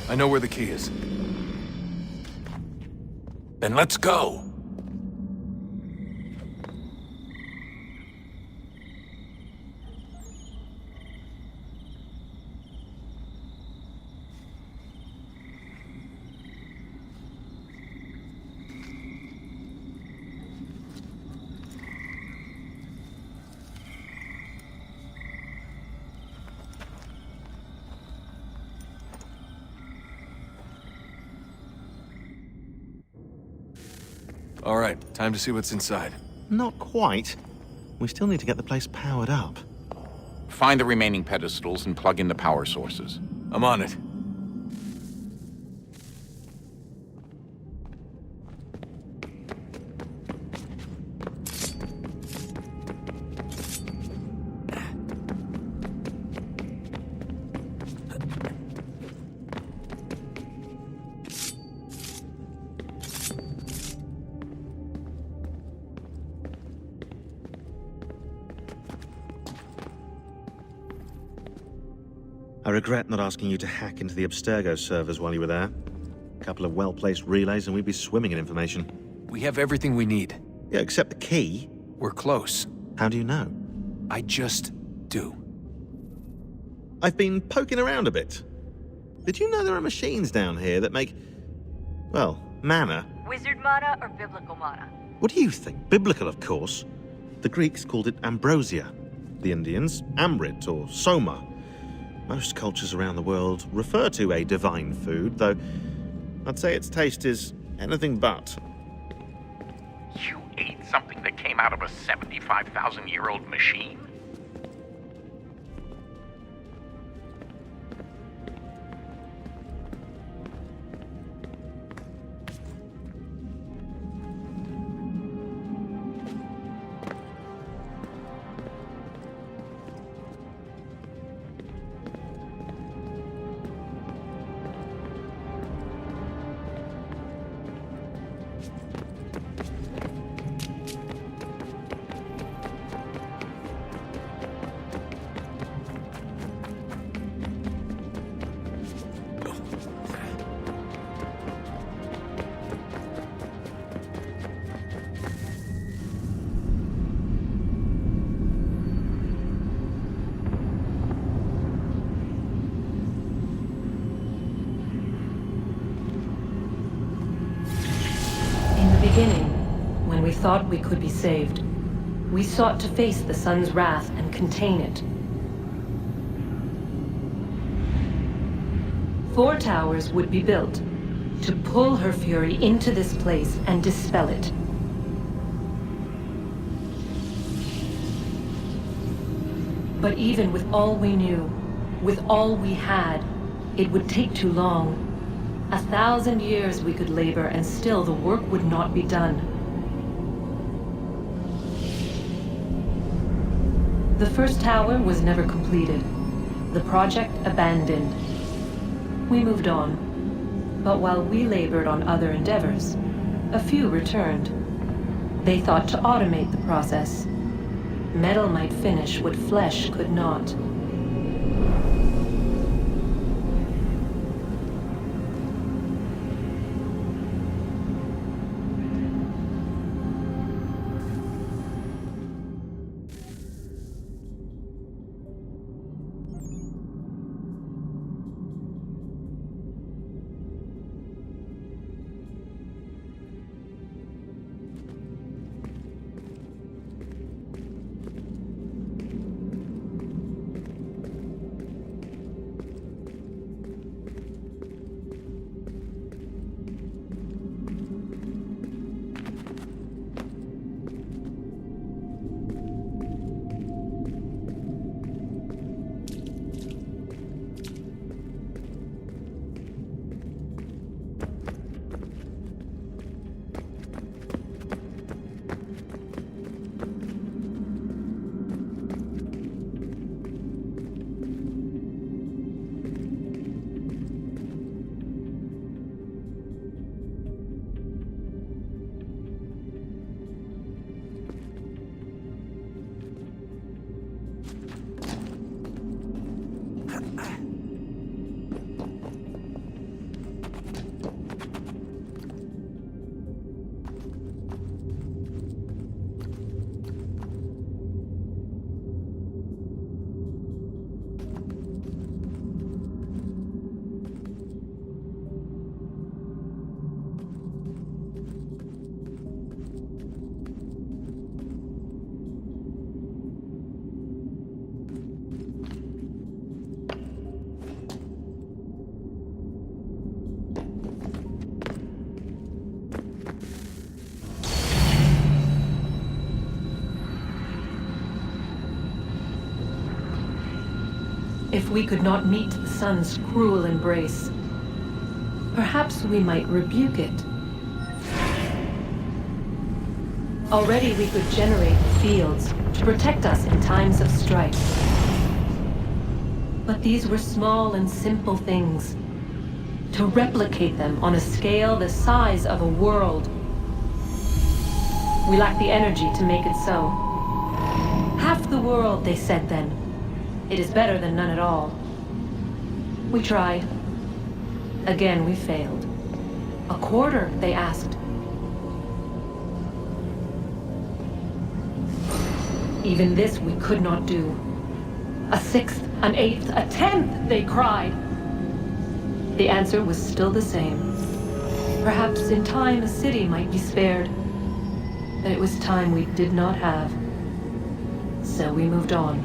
I know where the key is. Then let's go! All right, time to see what's inside. Not quite. We still need to get the place powered up. Find the remaining pedestals and plug in the power sources. I'm on it. I regret not asking you to hack into the Abstergo servers while you were there. A couple of well-placed relays and we'd be swimming in information. We have everything we need. Yeah, except the key. We're close. How do you know? I just do. I've been poking around a bit. Did you know there are machines down here that make, well, mana? Wizard mana or biblical mana? What do you think? Biblical, of course. The Greeks called it ambrosia. The Indians, amrit or soma. Most cultures around the world refer to a divine food, though I'd say its taste is anything but. You ate something that came out of a 75,000-year-old machine? When we thought we could be saved, we sought to face the sun's wrath and contain it. 4 towers would be built to pull her fury into this place and dispel it. But even with all we knew, with all we had, it would take too long. 1,000 years we could labor and still the work would not be done. The first tower was never completed. The project abandoned. We moved on. But while we labored on other endeavors, a few returned. They thought to automate the process. Metal might finish what flesh could not. if we could not meet the sun's cruel embrace, perhaps we might rebuke it. Already we could generate fields to protect us in times of strife. But these were small and simple things. To replicate them on a scale the size of a world, we lack the energy to make it so. Half the world, they said then. It is better than none at all. We tried. Again, we failed. A quarter, they asked. Even this we could not do. A sixth, an eighth, a tenth, they cried. The answer was still the same. Perhaps in time a city might be spared. But it was time we did not have. So we moved on.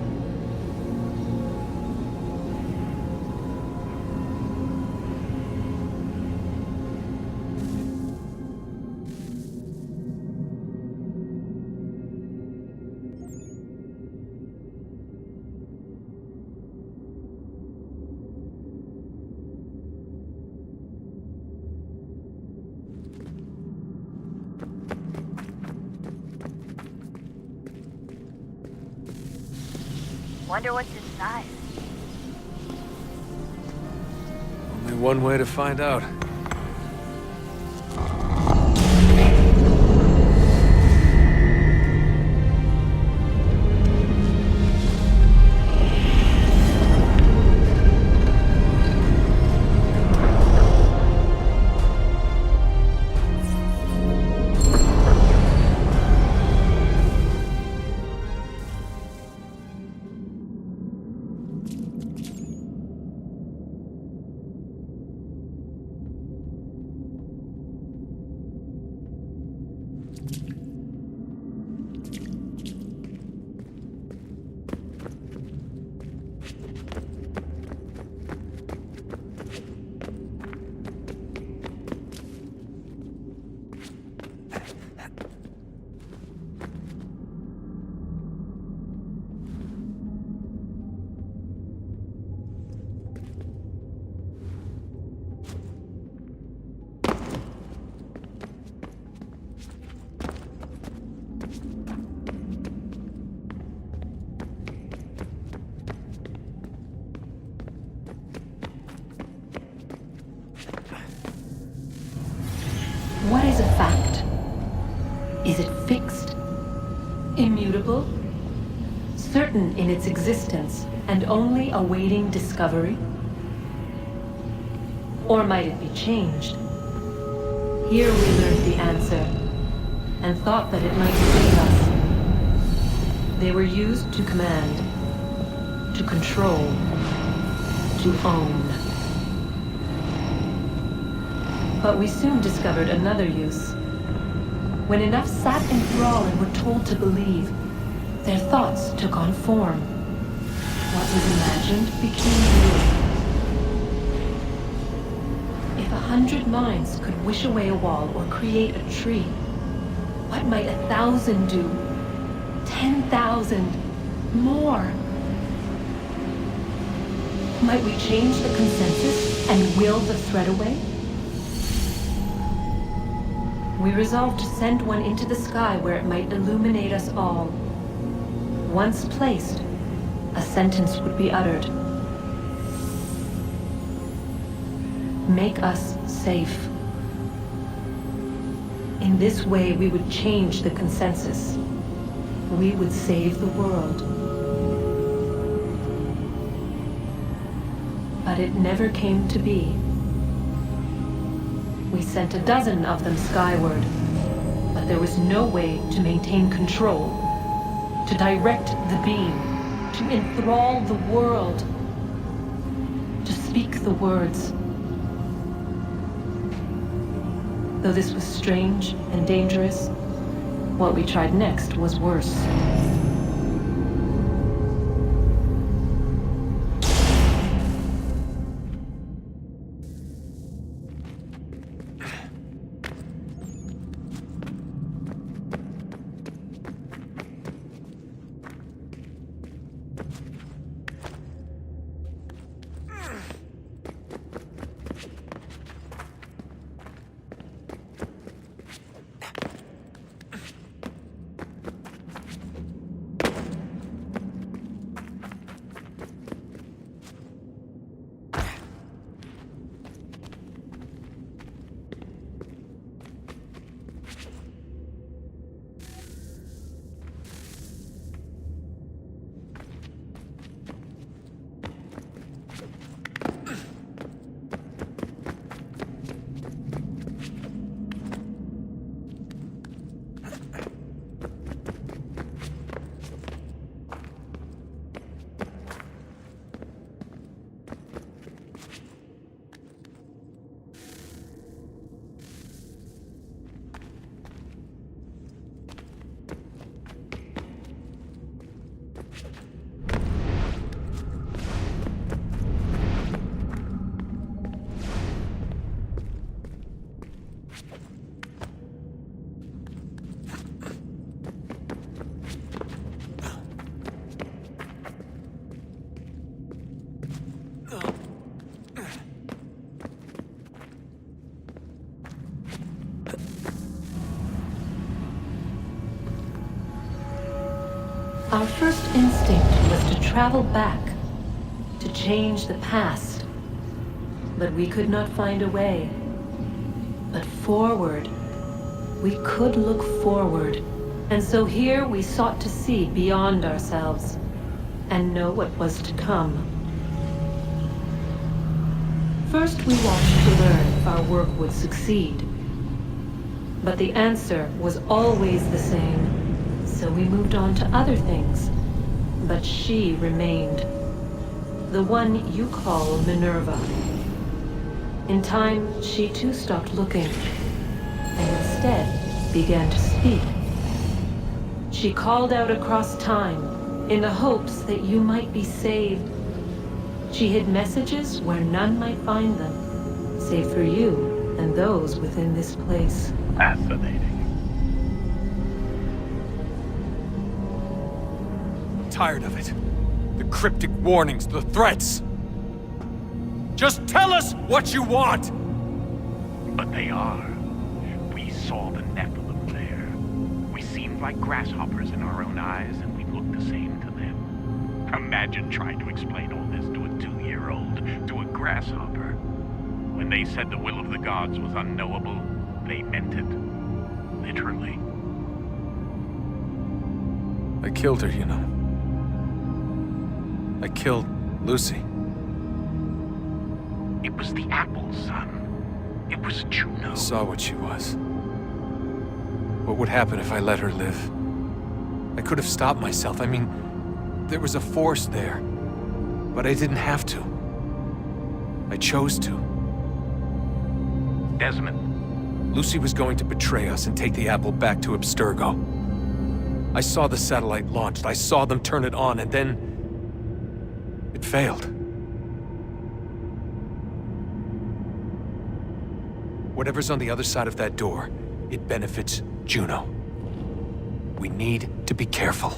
Wonder what's inside. Only one way to find out. What is a fact? Is it fixed? Immutable? Certain in its existence and only awaiting discovery? Or might it be changed? Here we learned the answer, and thought that it might save us. They were used to command, to control, to own. But we soon discovered another use. When enough sat in thrall and were told to believe, their thoughts took on form. What was imagined became real. If 100 minds could wish away a wall or create a tree, what might 1,000 do? 10,000? More? Might we change the consensus and will the thread away? We resolved to send one into the sky where it might illuminate us all. Once placed, a sentence would be uttered. Make us safe. In this way, we would change the consensus. We would save the world. But it never came to be. We sent a dozen of them skyward, but there was no way to maintain control, to direct the beam, to enthrall the world, to speak the words. Though this was strange and dangerous, what we tried next was worse. Our first instinct was to travel back, to change the past. But we could not find a way. But forward. We could look forward. And so here we sought to see beyond ourselves and know what was to come. First we watched to learn if our work would succeed. But the answer was always the same. So we moved on to other things. But she remained. The one you call Minerva. In time, she too stopped looking, and instead began to speak. She called out across time, in the hopes that you might be saved. She hid messages where none might find them, save for you and those within this place. Fascinating. Tired of it. The cryptic warnings, the threats. Just tell us what you want! But they are. We saw the Nephilim there. We seemed like grasshoppers in our own eyes, and we looked the same to them. Imagine trying to explain all this to a 2-year-old, to a grasshopper. When they said the will of the gods was unknowable, they meant it. Literally. I killed her, you know. I killed Lucy. It was the apple, son. It was Juno. I saw what she was. What would happen if I let her live? I could have stopped myself. I mean, there was a force there. But I didn't have to. I chose to. Desmond. Lucy was going to betray us and take the apple back to Abstergo. I saw the satellite launched. I saw them turn it on, and then... it failed. Whatever's on the other side of that door, it benefits Juno. We need to be careful.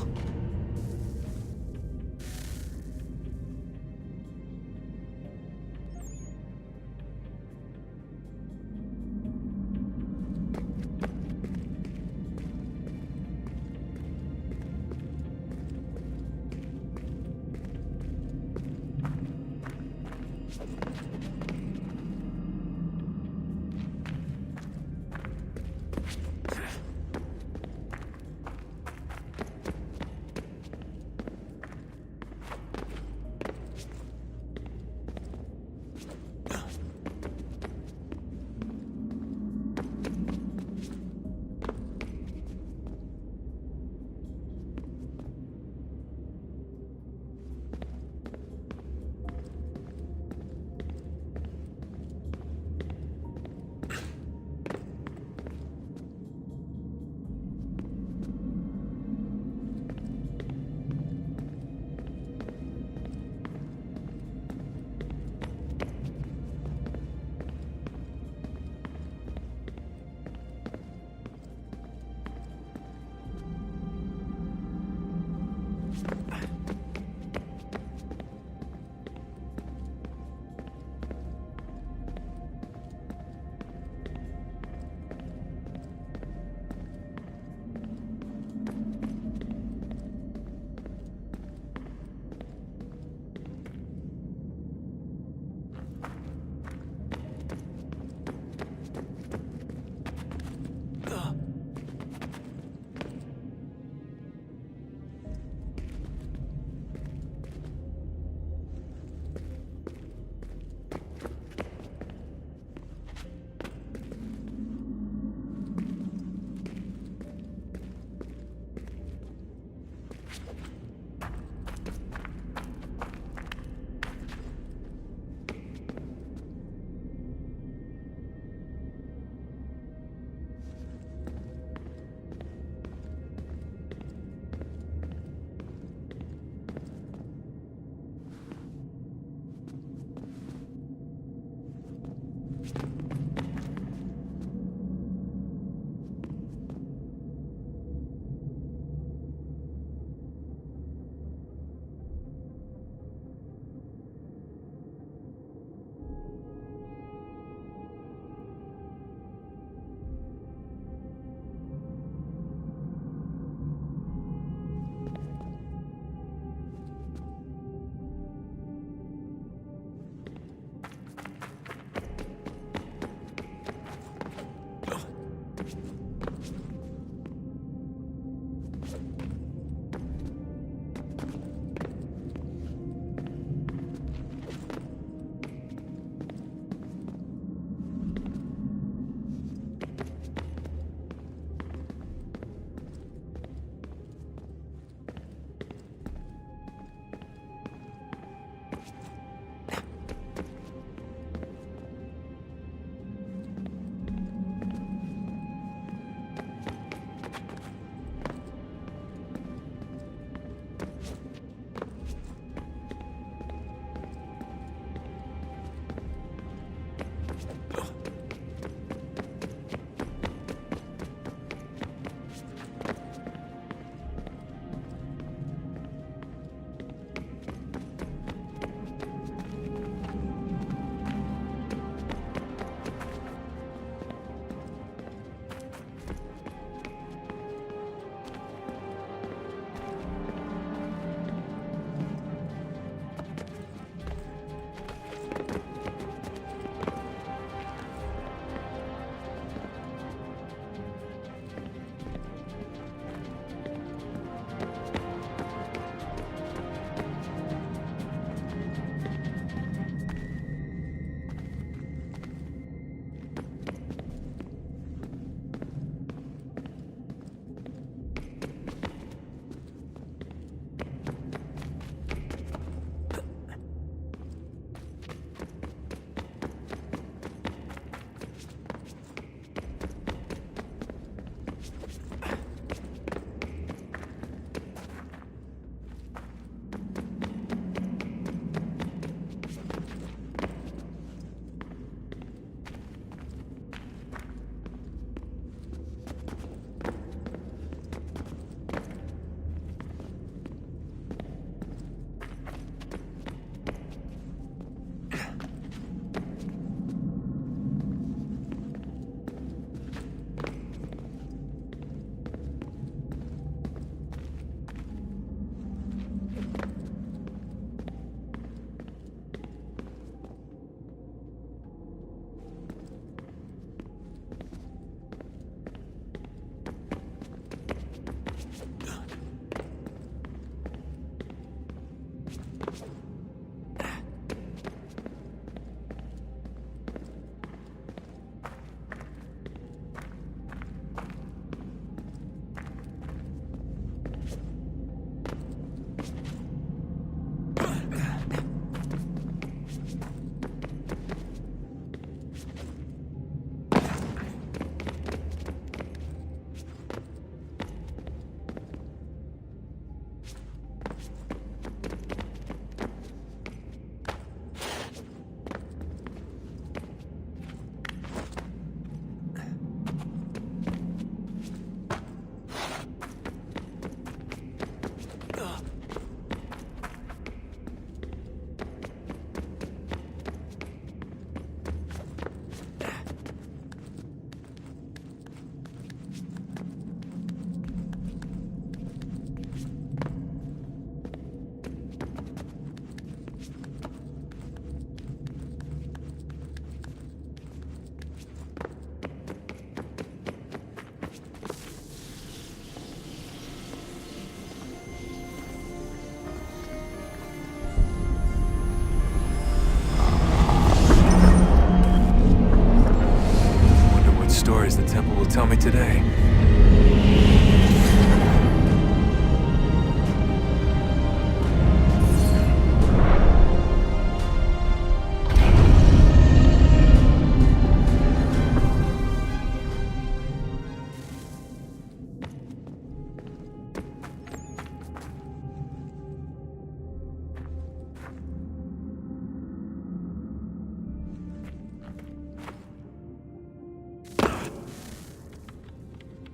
stories the temple will tell me today.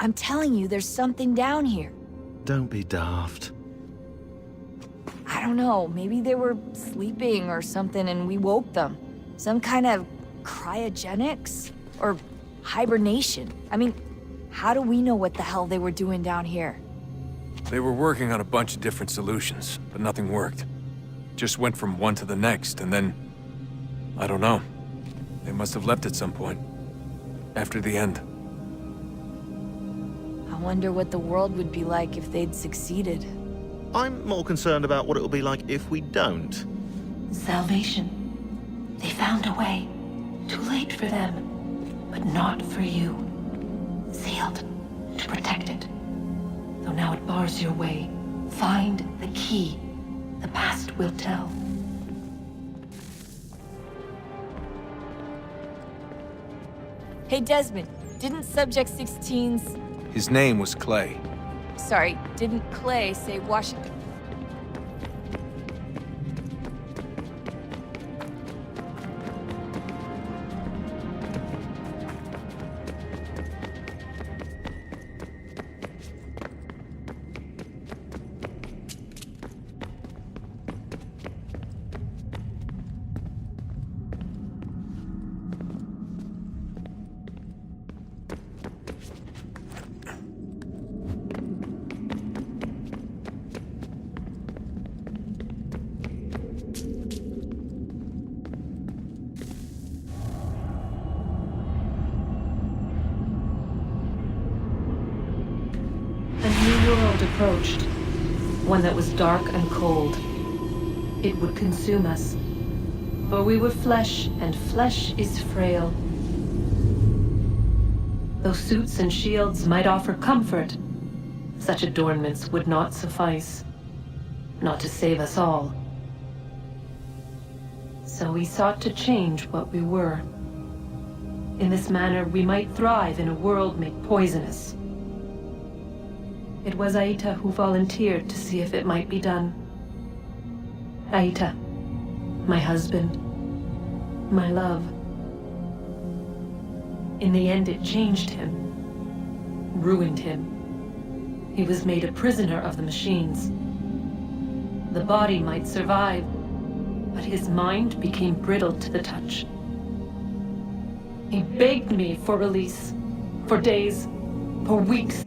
I'm telling you, there's something down here. Don't be daft. I don't know, maybe they were sleeping or something and we woke them. Some kind of cryogenics? Or hibernation. I mean, how do we know what the hell they were doing down here? They were working on a bunch of different solutions, but nothing worked. Just went from one to the next, and then... I don't know. They must have left at some point. After the end. I wonder what the world would be like if they'd succeeded. I'm more concerned about what it'll be like if we don't. Salvation. They found a way. Too late for them, but not for you. Sealed to protect it. Though now it bars your way. Find the key. The past will tell. Hey Desmond, didn't Subject 16's... His name was Clay. Sorry, didn't Clay say Washington? Approached, one that was dark and cold. It would consume us, for we were flesh, and flesh is frail. Though suits and shields might offer comfort, such adornments would not suffice, not to save us all. So we sought to change what we were. In this manner, we might thrive in a world made poisonous. It was Aita who volunteered to see if it might be done. Aita, my husband, my love. In the end, it changed him, ruined him. He was made a prisoner of the machines. The body might survive, but his mind became brittle to the touch. He begged me for release, for days, for weeks.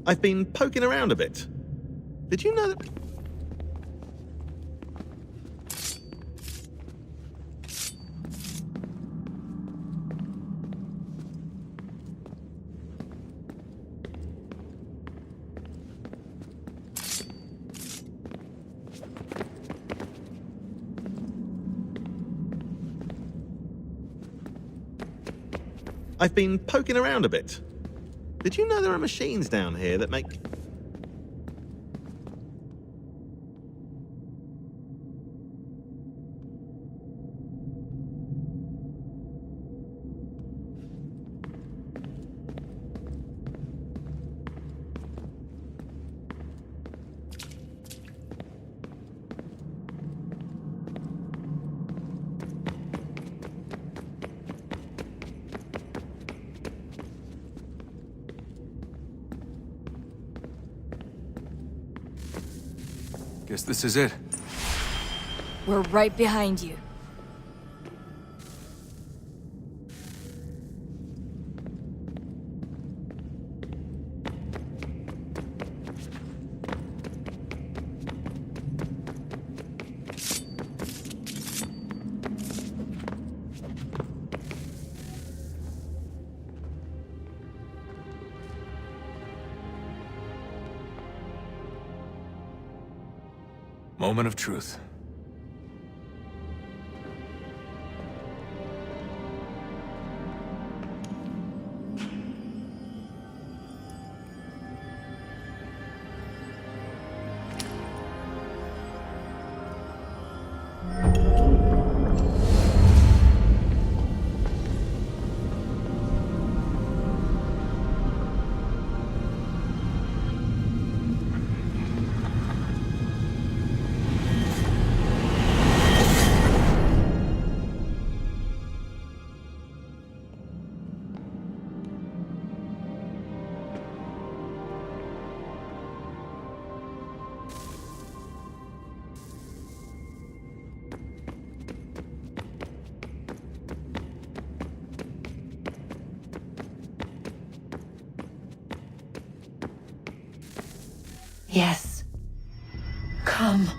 I've been poking around a bit. Did you know that... I've been poking around a bit. Did you know there are machines down here that make... Guess this is it. We're right behind you. Moment of truth. Yes. Come.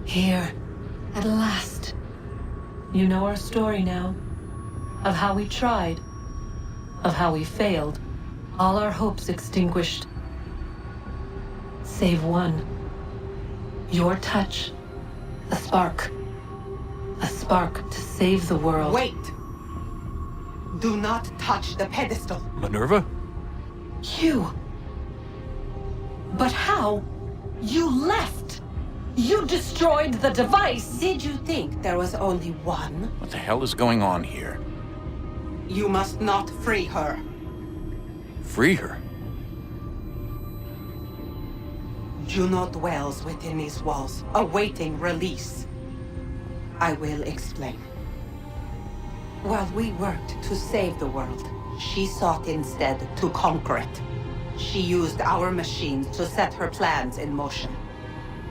Here, at last. You know our story now. Of how we tried. Of how we failed. All our hopes extinguished. Save one. Your touch. A spark. A spark to save the world. Wait! Do not touch the pedestal. Minerva? You. But how? You left. You destroyed the device. Did you think there was only one? What the hell is going on here? You must not free her. Free her? Juno dwells within these walls, awaiting release. I will explain. While we worked to save the world, she sought instead to conquer it. She used our machines to set her plans in motion.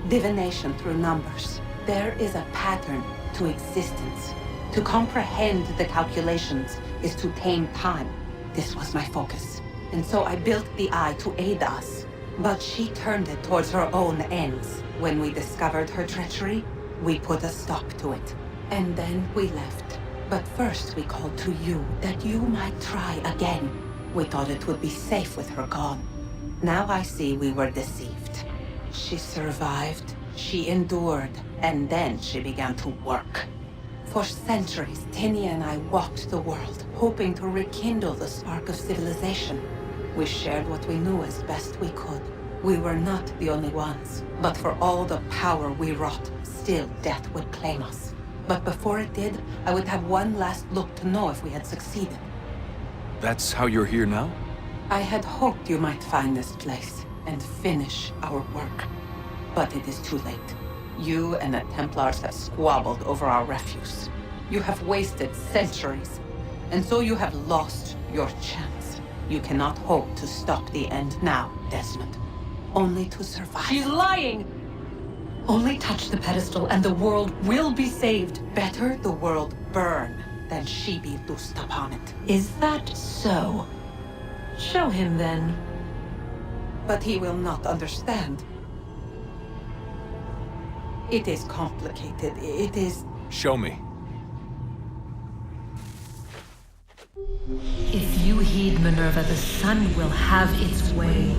Divination through numbers. There is a pattern to existence. To comprehend the calculations is to tame time. This was my focus. And so I built the eye to aid us. But she turned it towards her own ends. When we discovered her treachery, we put a stop to it. And then we left. But first we called to you, that you might try again. We thought it would be safe with her gone. Now I see we were deceived. She survived, she endured, and then she began to work. For centuries, Tinia and I walked the world, hoping to rekindle the spark of civilization. We shared what we knew as best we could. We were not the only ones, but for all the power we wrought, still death would claim us. But before it did, I would have one last look to know if we had succeeded. That's how you're here now? I had hoped you might find this place and finish our work. But it is too late. You and the Templars have squabbled over our refuse. You have wasted centuries, and so you have lost your chance. You cannot hope to stop the end now, Desmond. Only to survive. She's lying! Only touch the pedestal and the world will be saved. Better the world burn then she be loosed upon it. Is that so? Show him then. But he will not understand. It is complicated. It is... Show me. If you heed Minerva, the sun will have its way.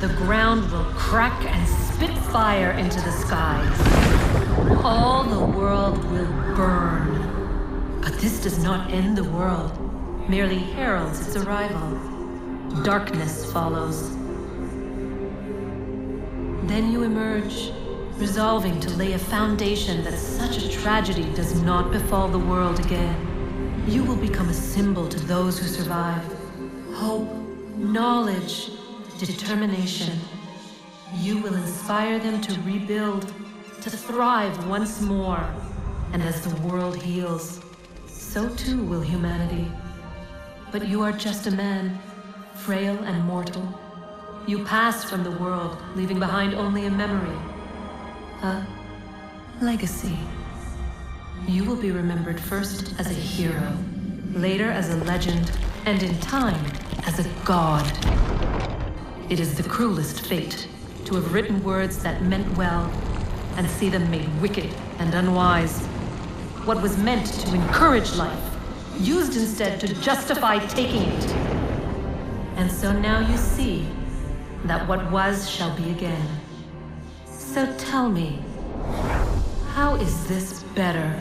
The ground will crack and spit fire into the skies. All the world will burn. But this does not end the world, merely heralds its arrival. Darkness follows. Then you emerge, resolving to lay a foundation that such a tragedy does not befall the world again. You will become a symbol to those who survive. Hope, knowledge, determination. You will inspire them to rebuild, to thrive once more. And as the world heals, so too will humanity. But you are just a man, frail and mortal. You pass from the world, leaving behind only a memory. A legacy. You will be remembered first as a hero, later as a legend, and in time, as a god. It is the cruelest fate to have written words that meant well, and see them made wicked and unwise. What was meant to encourage life, used instead to justify taking it. And so now you see that what was shall be again. So tell me, how is this better?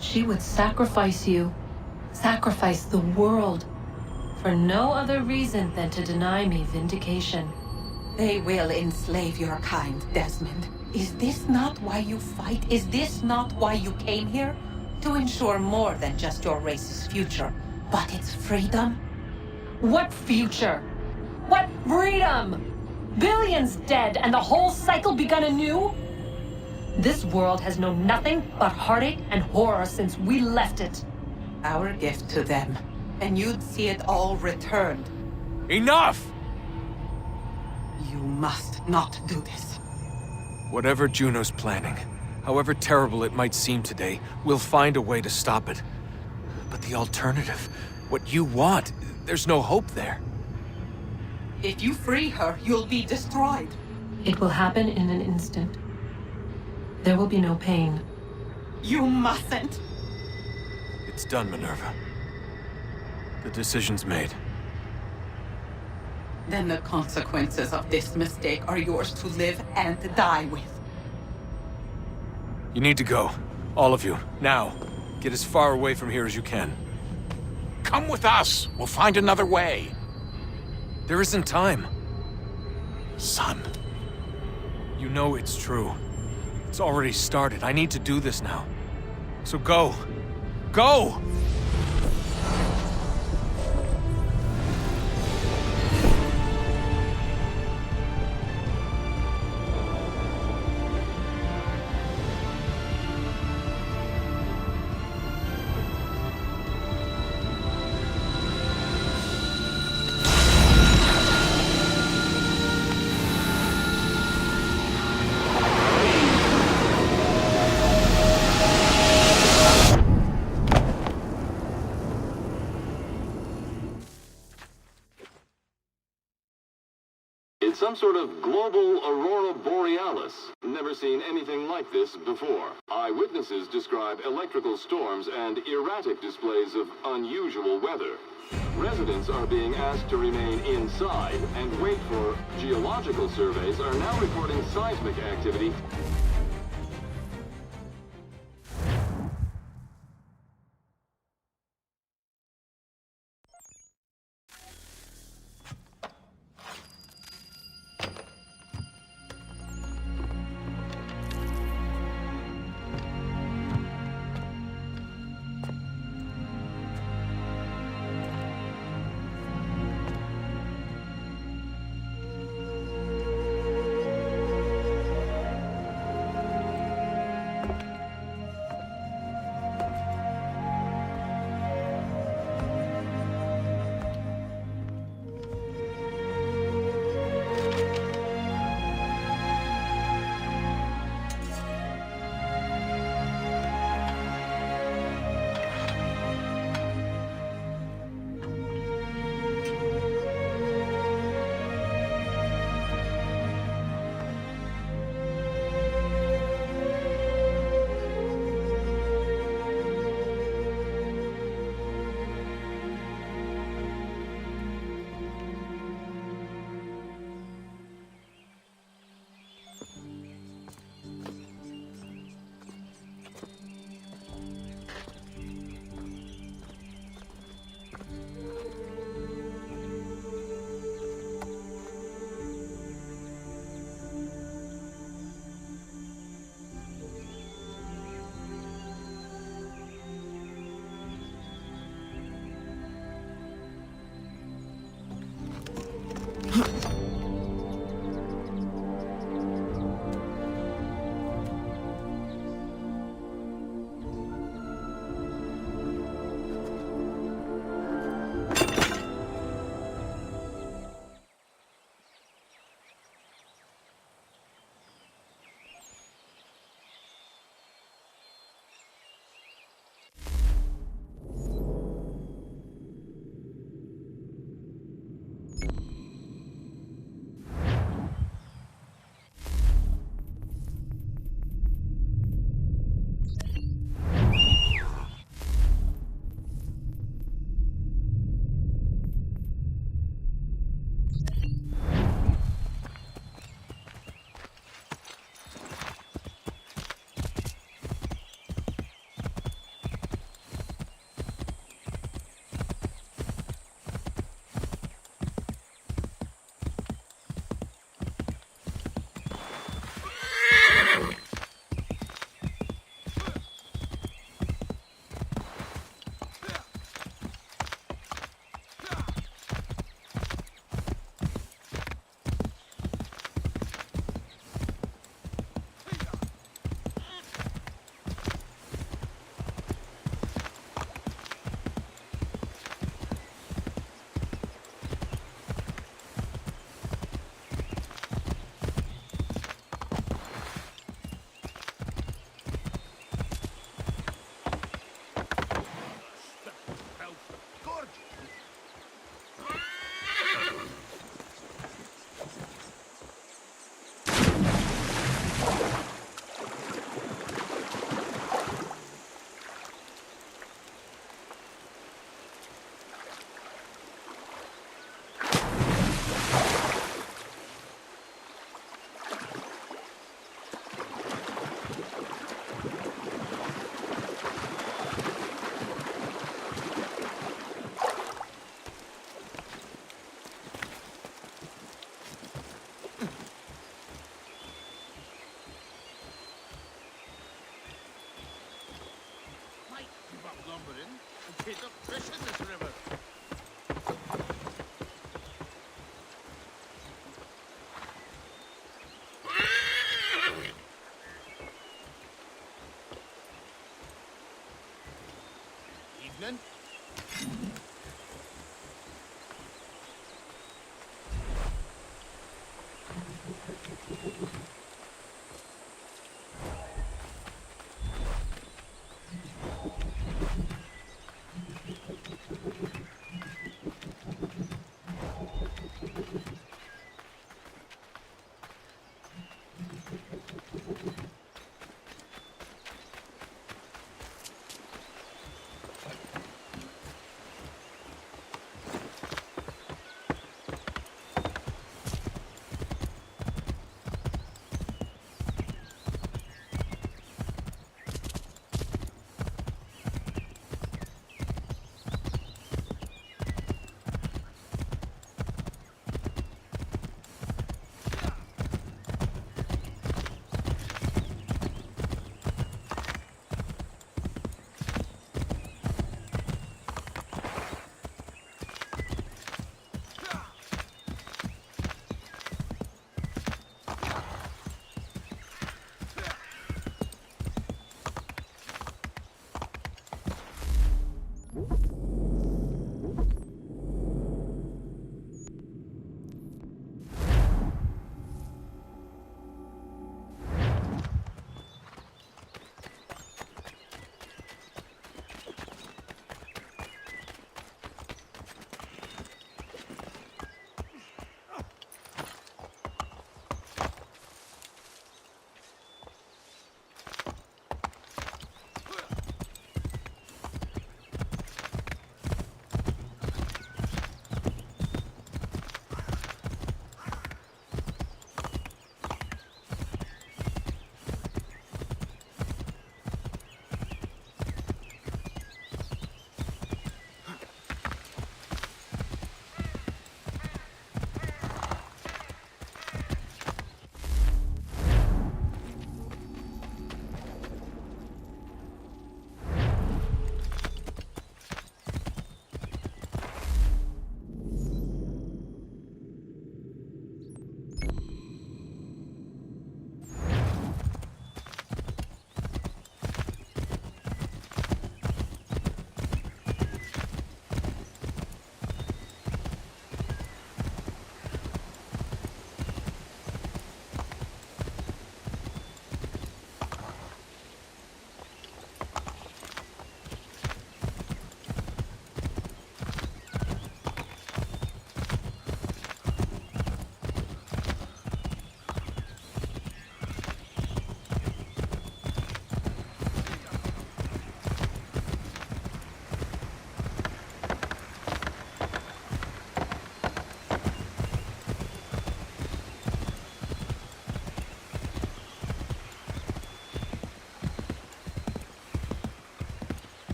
She would sacrifice you, sacrifice the world, for no other reason than to deny me vindication. They will enslave your kind, Desmond. Is this not why you fight? Is this not why you came here? To ensure more than just your race's future, but its freedom? What future? What freedom? Billions dead and the whole cycle begun anew? This world has known nothing but heartache and horror since we left it. Our gift to them, and you'd see it all returned. Enough! You must not do this. Whatever Juno's planning, however terrible it might seem today, we'll find a way to stop it. But the alternative, what you want, there's no hope there. If you free her, you'll be destroyed. It will happen in an instant. There will be no pain. You mustn't. It's done, Minerva. The decision's made. Then the consequences of this mistake are yours to live and die with. You need to go. All of you. Now. Get as far away from here as you can. Come with us. We'll find another way. There isn't time. Son. You know it's true. It's already started. I need to do this now. So go. Go! It's some sort of global aurora borealis. Never seen anything like this before. Eyewitnesses describe electrical storms and erratic displays of unusual weather. Residents are being asked to remain inside and wait for geological surveys are now reporting seismic activity. lumbering and pick up fish in this river. Evening.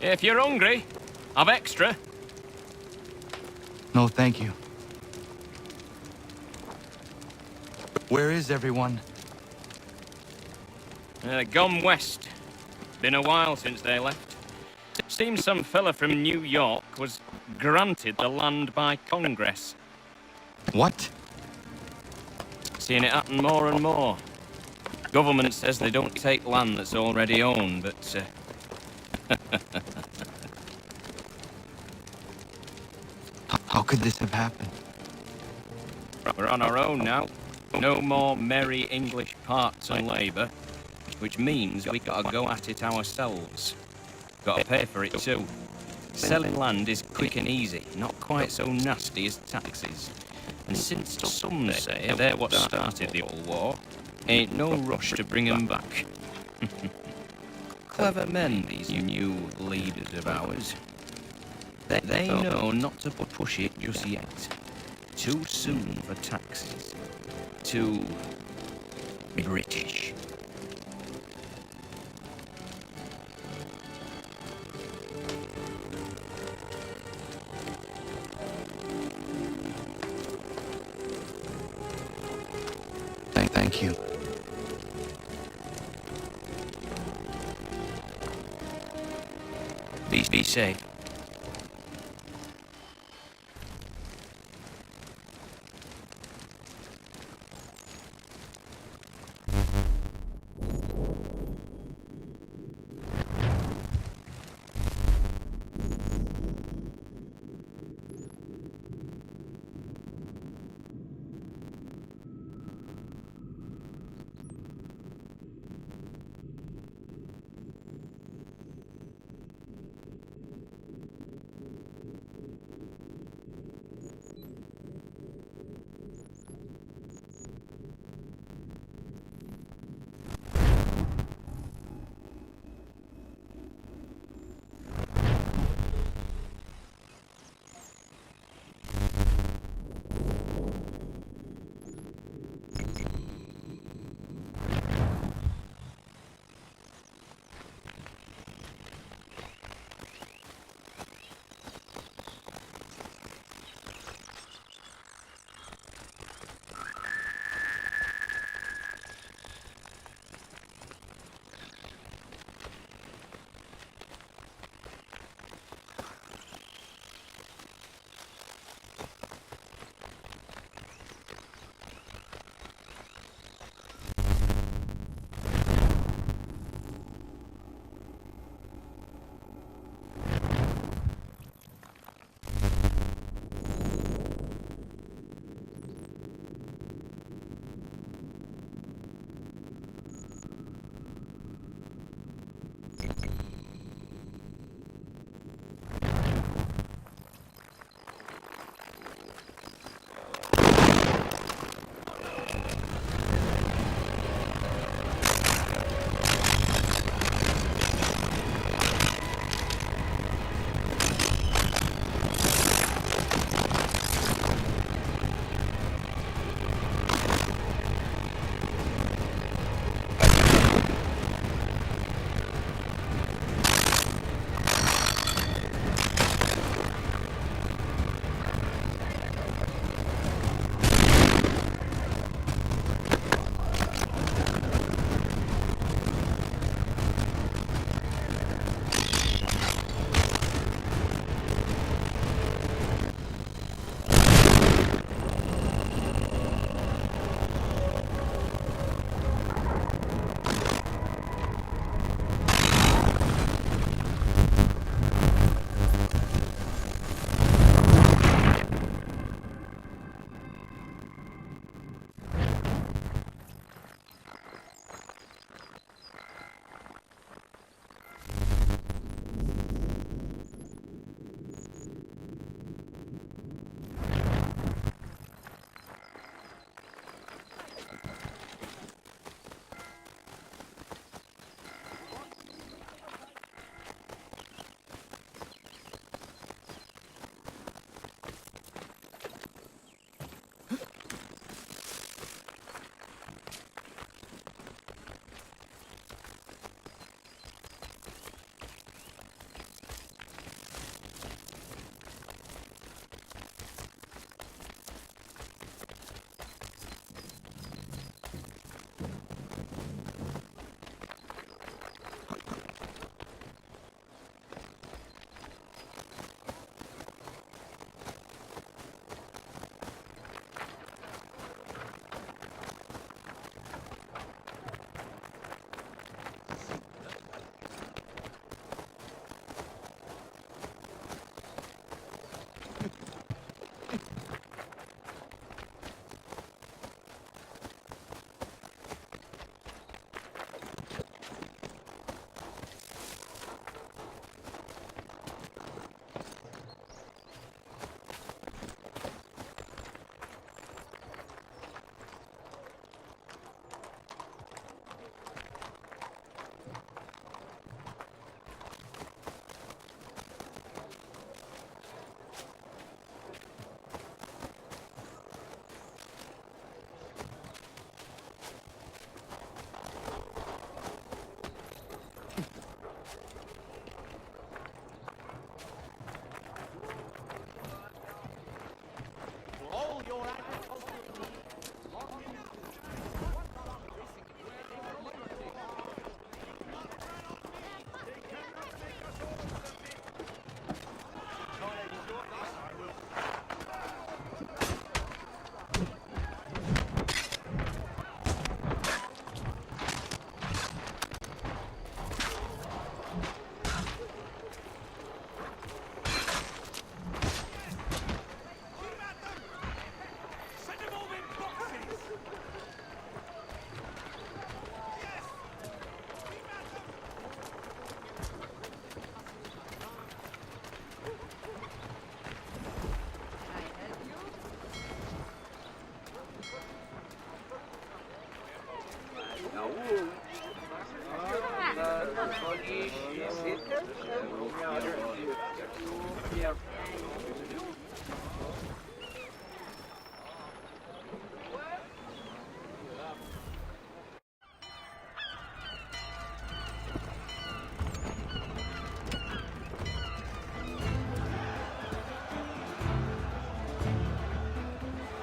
If you're hungry, I've extra. No, thank you. Where is everyone? Gone west. Been a while since they left. Seems some fella from New York was granted the land by Congress. What? Seeing it happen more and more. Government says they don't take land that's already owned, but... How could this have happened? We're on our own now. No more merry English part-time labour, which means we gotta go at it ourselves. Gotta pay for it too. Selling land is quick and easy, not quite so nasty as taxes. And since some say they're what started the old war, ain't no rush to bring 'em back. Clever men, these new leaders of ours. They know not to push it just yet. Too soon for taxes. Too British. Thank you. Be safe.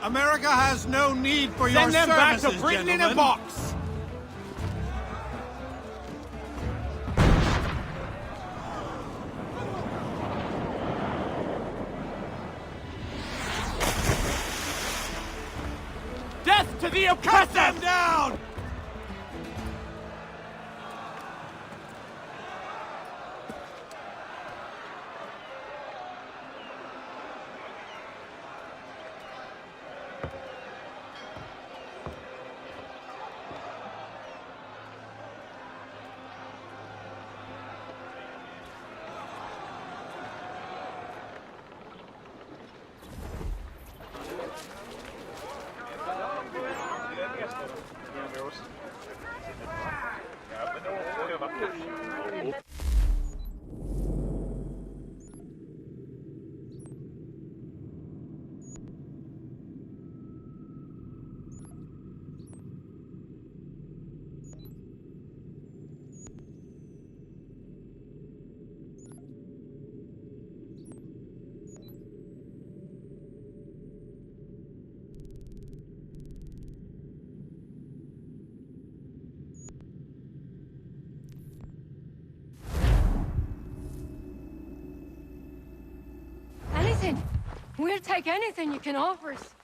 America has no need for your Send them back services, to Britain in a gentlemen. box! Death to the oppressor! Cut them down! Anything. We'll take anything you can offer us.